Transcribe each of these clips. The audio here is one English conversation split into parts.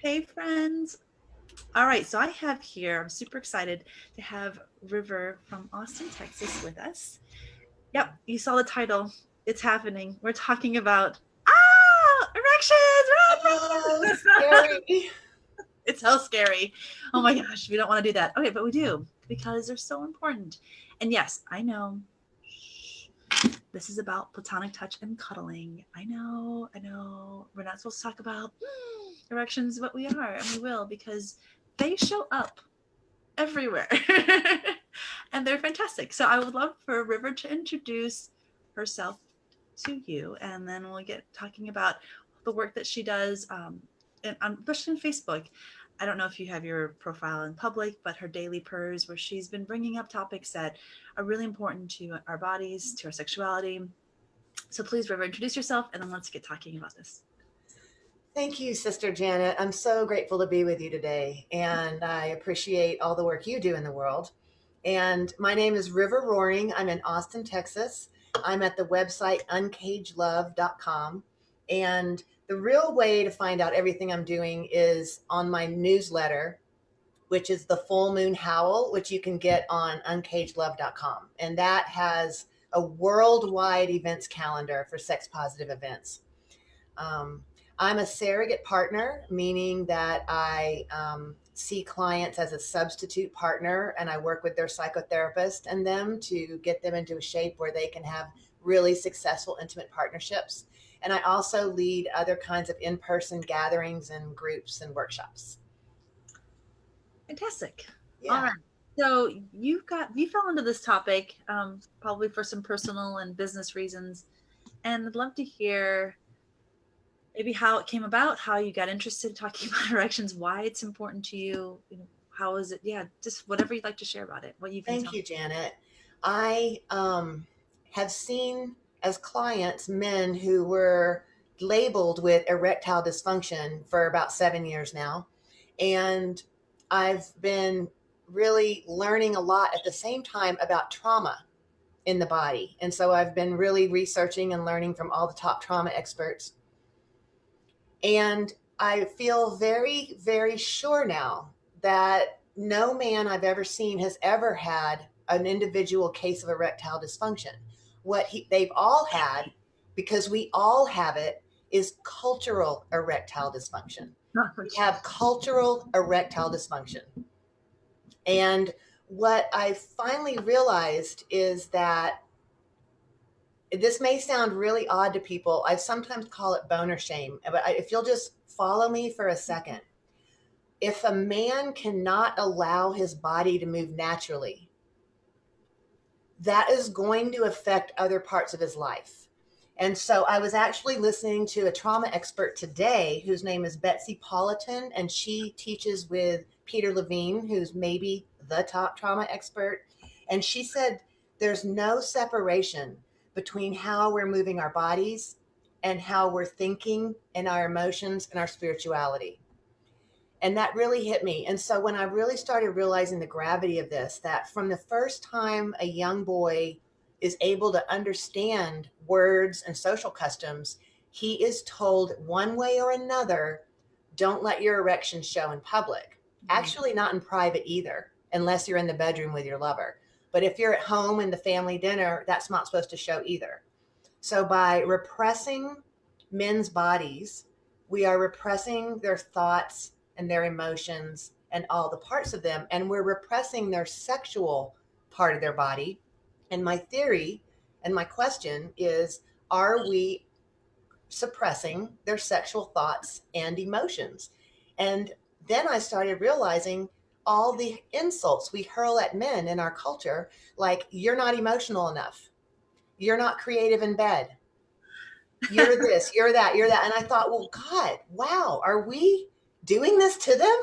Hey, friends. All right, so I have here, I'm super excited to have River from Austin, Texas with us. Yep, you saw the title. It's happening. We're talking about, Oh, erections! scary. It's so scary. Oh my gosh, we don't want to do that. Okay, but we do because they're so important. And yes, I know this is about platonic touch and cuddling. I know. We're not supposed to talk about erections, but we are, and we will because they show up everywhere. And they're fantastic. So I would love for River to introduce herself to you, and then we'll get talking about the work that she does, especially on Facebook. I don't know if you have your profile in public, but her daily purrs, where she's been bringing up topics that are really important to our bodies, to our sexuality. So please, River, introduce yourself, and then let's get talking about this. Thank you, Sister Janet. I'm so grateful to be with you today, and I appreciate all the work you do in the world. And my name is River Roaring. I'm in Austin, Texas. I'm at the website uncagelove.com. And the real way to find out everything I'm doing is on my newsletter, which is the Full Moon Howl, which you can get on uncagelove.com. And that has a worldwide events calendar for sex positive events. Um, I'm a surrogate partner, meaning that I see clients as a substitute partner and I work with their psychotherapist and them to get them into a shape where they can have really successful, intimate partnerships. And I also lead other kinds of in person gatherings and groups and workshops. Fantastic. All Yeah. right. So you fell into this topic probably for some personal and business reasons, and I'd love to hear maybe how it came about, how you got interested in talking about erections, why it's important to you. How is it? Yeah, just whatever you'd like to share about it. What you can Thank tell. you, Janet. I have seen as clients men who were labeled with erectile dysfunction for about 7 years now. And I've been really learning a lot at the same time about trauma in the body. And so I've been really researching and learning from all the top trauma experts. And I feel very, very sure now that no man I've ever seen has ever had an individual case of erectile dysfunction. They've all had, because we all have it, is cultural erectile dysfunction. Oh, We have cultural erectile dysfunction. And what I finally realized is that this may sound really odd to people. I sometimes call it boner shame, but if you'll just follow me for a second, if a man cannot allow his body to move naturally, that is going to affect other parts of his life. And so I was actually listening to a trauma expert today whose name is Betsy Politan, and she teaches with Peter Levine, who's maybe the top trauma expert. And she said there's no separation between how we're moving our bodies and how we're thinking and our emotions and our spirituality. And that really hit me. And so when I really started realizing the gravity of this, that from the first time a young boy is able to understand words and social customs, he is told one way or another, don't let your erections show in public. mm, Actually, not in private either, unless you're in the bedroom with your lover. But if you're at home in the family dinner, that's not supposed to show either. So by repressing men's bodies, we are repressing their thoughts and their emotions and all the parts of them. And we're repressing their sexual part of their body. And my theory and my question is, are we suppressing their sexual thoughts and emotions? And then I started realizing all the insults we hurl at men in our culture, like, you're not emotional enough. You're not creative in bed. You're this, you're that, you're that. And I thought, well, God, wow, are we doing this to them?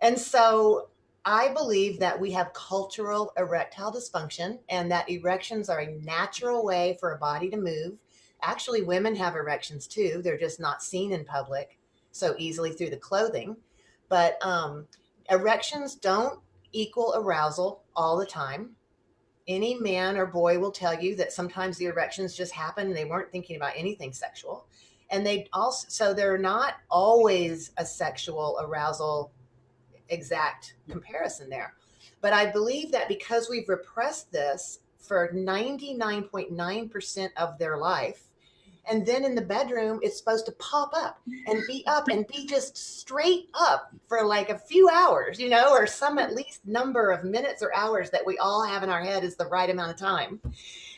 And so I believe that we have cultural erectile dysfunction and that erections are a natural way for a body to move. Actually, women have erections too. They're just not seen in public so easily through the clothing. But erections don't equal arousal all the time. Any man or boy will tell you that sometimes the erections just happen and they weren't thinking about anything sexual. And they also, so they're not always a sexual arousal exact comparison there. But I believe that because we've repressed this for 99.9% of their life, and then in the bedroom, it's supposed to pop up and be just straight up for like a few hours, you know, or some at least number of minutes or hours that we all have in our head is the right amount of time.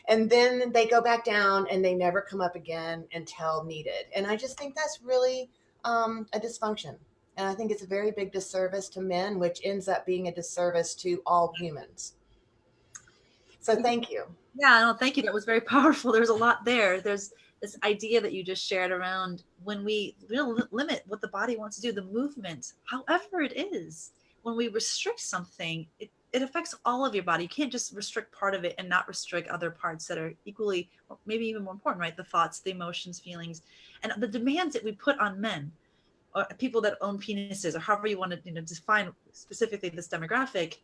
And then they go back down and they never come up again until needed. And I just think that's really a dysfunction. And I think it's a very big disservice to men, which ends up being a disservice to all humans. So thank you. Yeah, no, thank you. That was very powerful. There's a lot there. There's this idea that you just shared around when we limit what the body wants to do, the movement, however it is, when we restrict something, it affects all of your body. You can't just restrict part of it and not restrict other parts that are equally, or maybe even more important, right? The thoughts, the emotions, feelings, and the demands that we put on men or people that own penises, or however you want to, define specifically this demographic.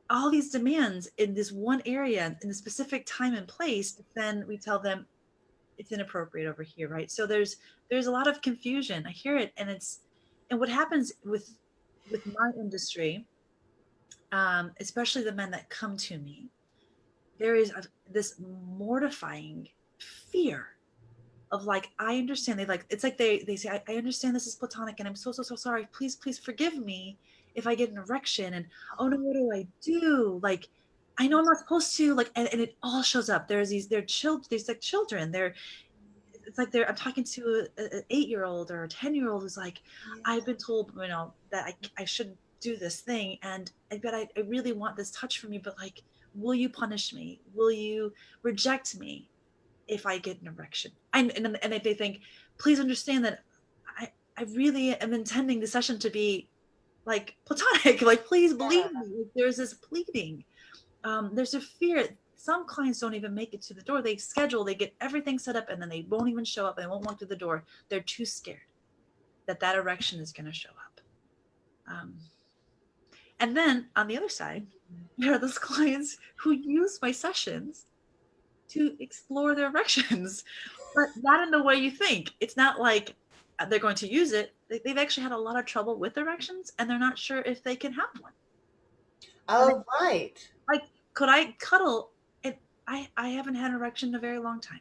All these demands in this one area in a specific time and place, then we tell them it's inappropriate over here, right? So there's a lot of confusion. I hear it, and what happens with my industry, especially the men that come to me, there is this mortifying fear of like, I understand. They like, it's like they say, I understand this is platonic, and I'm so sorry. Please forgive me if I get an erection. And oh no, what do I do? Like, I know I'm not supposed to. Like, and it all shows up. There's they're children. These like children. It's like I'm talking to an 8-year-old or a 10-year-old who's like, I've been told, that I shouldn't do this thing, and I really want this touch from you, but like, will you punish me? Will you reject me if I get an erection? And if they think, please understand that I really am intending the session to be like platonic. Like, please believe me. Like, there's this pleading. There's a fear. Some clients don't even make it to the door. They schedule, they get everything set up, and then they won't even show up. They won't walk through the door. They're too scared that erection is going to show up. Um, and then on the other side, there are those clients who use my sessions to explore their erections, but not in the way you think. It's not like they're going to use it. They've actually had a lot of trouble with erections, and they're not sure if they can have one. Oh, right. Like, could I cuddle? It, I haven't had an erection in a very long time,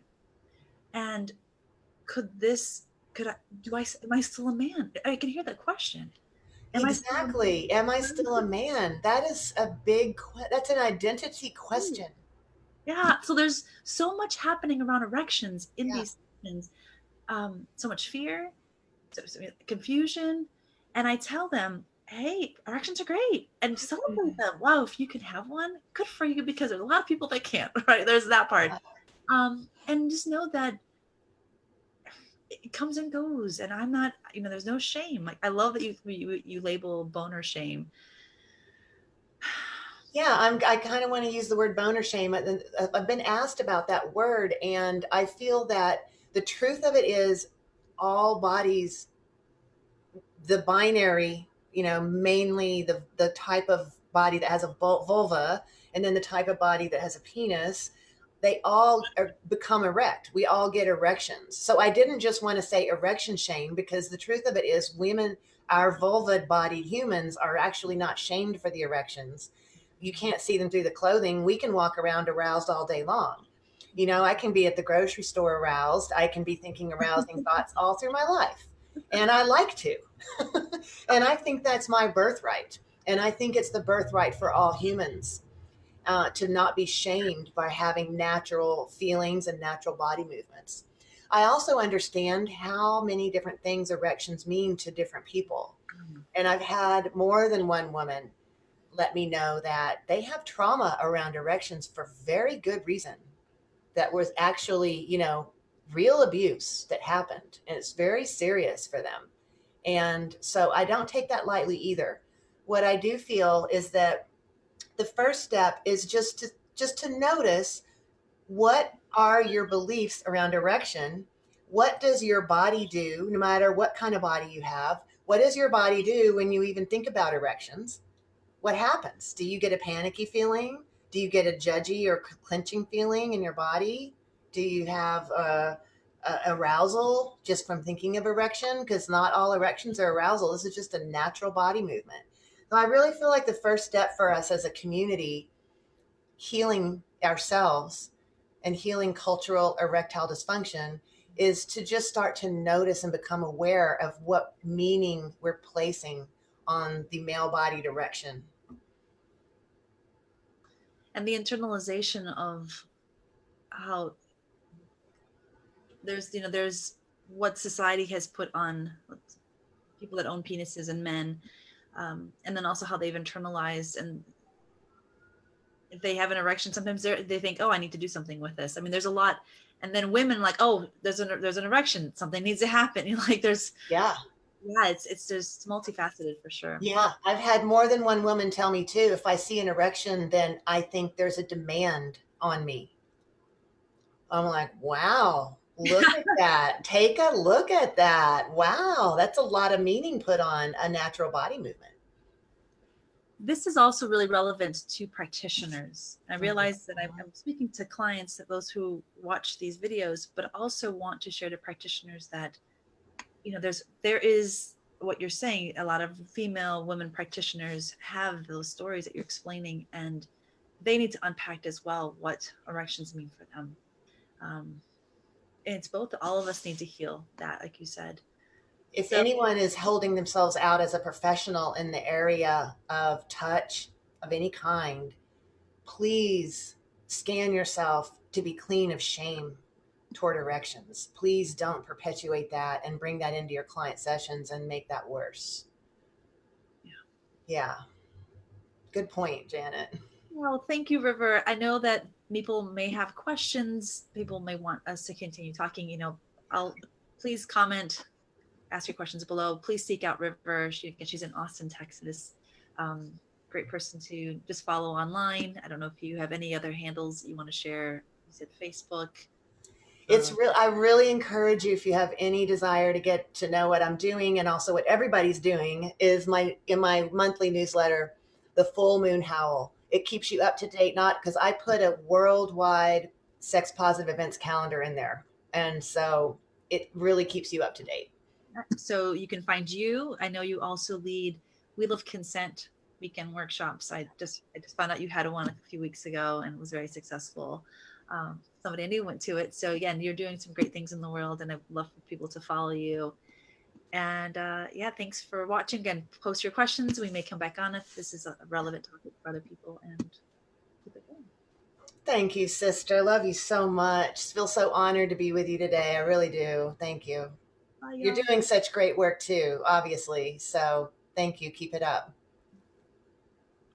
and could I do I am I still a man? I can hear that question. Am I still a man? Exactly. Am I still a man? That is a big, that's an identity question. Yeah. So there's so much happening around erections in Yeah. these sessions. So much fear, so confusion, and I tell them, hey, erections are great, and celebrate them. Wow, if you can have one, good for you, because there's a lot of people that can't. Right? There's that part. And just know that it comes and goes, and I'm not, there's no shame. Like, I love that you label boner shame. Yeah, I kind of want to use the word boner shame. I've been asked about that word, and I feel that the truth of it is all bodies, the binary, mainly the type of body that has a vulva, and then the type of body that has a penis, they all become erect. We all get erections. So I didn't just want to say erection shame, because the truth of it is women, our vulva bodied humans, are actually not shamed for the erections. You can't see them through the clothing. We can walk around aroused all day long. I can be at the grocery store aroused. I can be thinking arousing thoughts all through my life. And I like to. And I think that's my birthright. And I think it's the birthright for all humans, to not be shamed by having natural feelings and natural body movements. I also understand how many different things erections mean to different people. And I've had more than one woman let me know that they have trauma around erections for very good reason. That was actually, real abuse that happened. And it's very serious for them. And so I don't take that lightly either. What I do feel is that the first step is just to notice, what are your beliefs around erection? What does your body do, no matter what kind of body you have? What does your body do when you even think about erections? What happens? Do you get a panicky feeling? Do you get a judgy or clenching feeling in your body? Do you have arousal just from thinking of erection, because not all erections are arousal. This is just a natural body movement. So I really feel like the first step for us as a community, healing ourselves and healing cultural erectile dysfunction, is to just start to notice and become aware of what meaning we're placing on the male bodied erection. And the internalization of how there's what society has put on people that own penises and men, and then also how they've internalized, and if they have an erection, sometimes they think, oh, I need to do something with this. I mean, there's a lot. And then women like, oh, there's an erection, something needs to happen. Like there's, Yeah. yeah, it's just multifaceted for sure. Yeah, Well, I've had more than one woman tell me too, if I see an erection, then I think there's a demand on me. I'm like, wow, look at that. Take a look at that. Wow, that's a lot of meaning put on a natural body movement. this is also really relevant to practitioners. I Mhm. realize that I'm speaking to clients, those who watch these videos, but also want to share to practitioners that, there is what you're saying. A lot of female women practitioners have those stories that you're explaining, and they need to unpack as well what erections mean for them. Um, and it's both, all of us need to heal that, like you said. If So anyone is holding themselves out as a professional in the area of touch of any kind, please scan yourself to be clean of shame toward erections. Please don't perpetuate that and bring that into your client sessions and make that worse. yeah. Yeah. Good point, Janet. Well, thank you, River. I know that people may have questions. People may want us to continue talking. I'll Please comment, ask your questions below. Please seek out River. She's in Austin, Texas. Um, Great person to just follow online. I don't know if you have any other handles you want to share. You said Facebook. It's Uh, real. I really encourage you, if you have any desire to get to know what I'm doing and also what everybody's doing, is in my monthly newsletter, the Full Moon Howl. It keeps you up to date, not because I put a worldwide sex positive events calendar in there, and so it really keeps you up to date. so you can find you. I know you also lead Wheel of Consent weekend workshops. I just found out you had one a few weeks ago and it was very successful. Somebody I knew went to it. So again, you're doing some great things in the world, and I'd love for people to follow you. And yeah, thanks for watching. Again, post your questions. We may come back on if this is a relevant topic for other people, and keep it going. Thank you, sister. Love you so much. Feel so honored to be with you today. I really do. Thank you. Bye, You're y'all. doing such great work too, obviously. So thank you. Keep it up.